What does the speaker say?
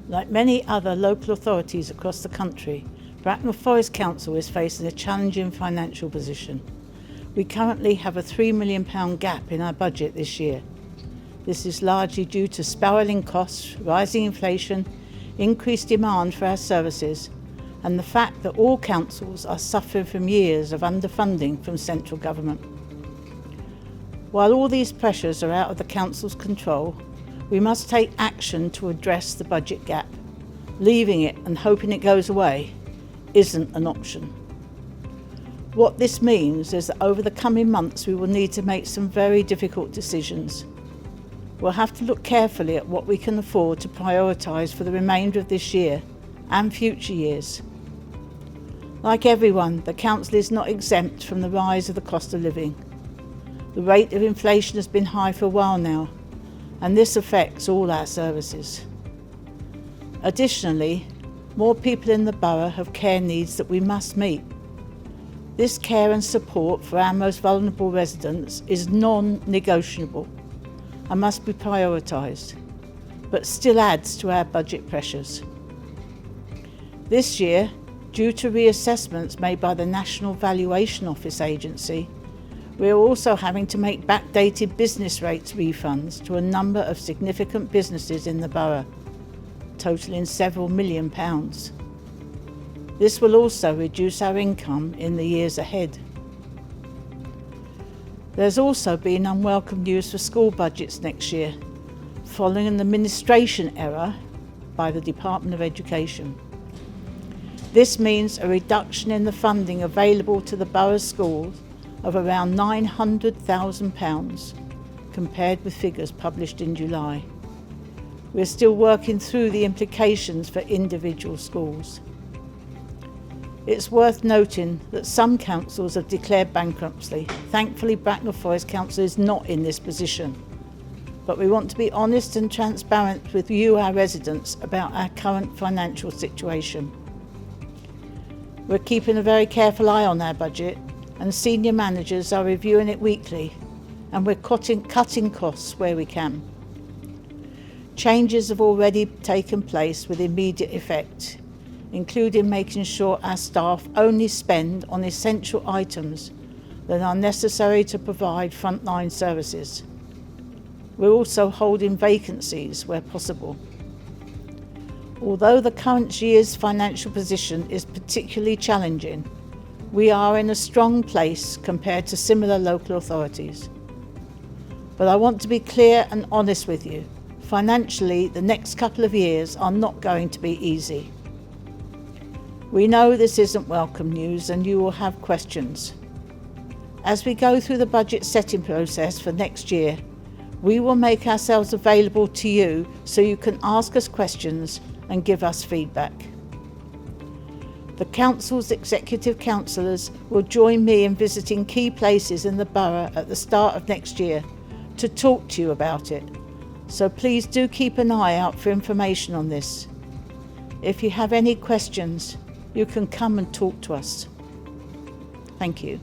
Like many other local authorities across the country, Bracknell Forest Council is facing a challenging financial position. We currently have a £3 million gap in our budget this year. This is largely due to spiralling costs, rising inflation, increased demand for our services, and the fact that all councils are suffering from years of underfunding from central government. While all these pressures are out of the council's control, we must take action to address the budget gap. Leaving it and hoping it goes away isn't an option. What this means is that over the coming months we will need to make some very difficult decisions. We'll have to look carefully at what we can afford to prioritise for the remainder of this year and future years. Like everyone, the council is not exempt from the rise of the cost of living. The rate of inflation has been high for a while now, and this affects all our services. Additionally, more people in the borough have care needs that we must meet. This care and support for our most vulnerable residents is non-negotiable and must be prioritised, but still adds to our budget pressures. This year, due to reassessments made by the National Valuation Office agency, we are also having to make backdated business rates refunds to a number of significant businesses in the borough, totalling several £1 million. This will also reduce our income in the years ahead. There's also been unwelcome news for school budgets next year, following an administration error by the Department of Education. This means a reduction in the funding available to the borough schools of around £900,000 compared with figures published in July. We're still working through the implications for individual schools. It's worth noting that some councils have declared bankruptcy. Thankfully, Bracknell Forest Council is not in this position. But we want to be honest and transparent with you, our residents, about our current financial situation. We're keeping a very careful eye on our budget, and senior managers are reviewing it weekly, and we're cutting costs where we can. Changes have already taken place with immediate effect, including making sure our staff only spend on essential items that are necessary to provide frontline services. We're also holding vacancies where possible. Although the current year's financial position is particularly challenging, we are in a strong place compared to similar local authorities. But I want to be clear and honest with you. Financially, the next couple of years are not going to be easy. We know this isn't welcome news and you will have questions. As we go through the budget setting process for next year, we will make ourselves available to you so you can ask us questions and give us feedback. The Council's Executive Councillors will join me in visiting key places in the borough at the start of next year to talk to you about it. So please do keep an eye out for information on this. If you have any questions, you can come and talk to us. Thank you.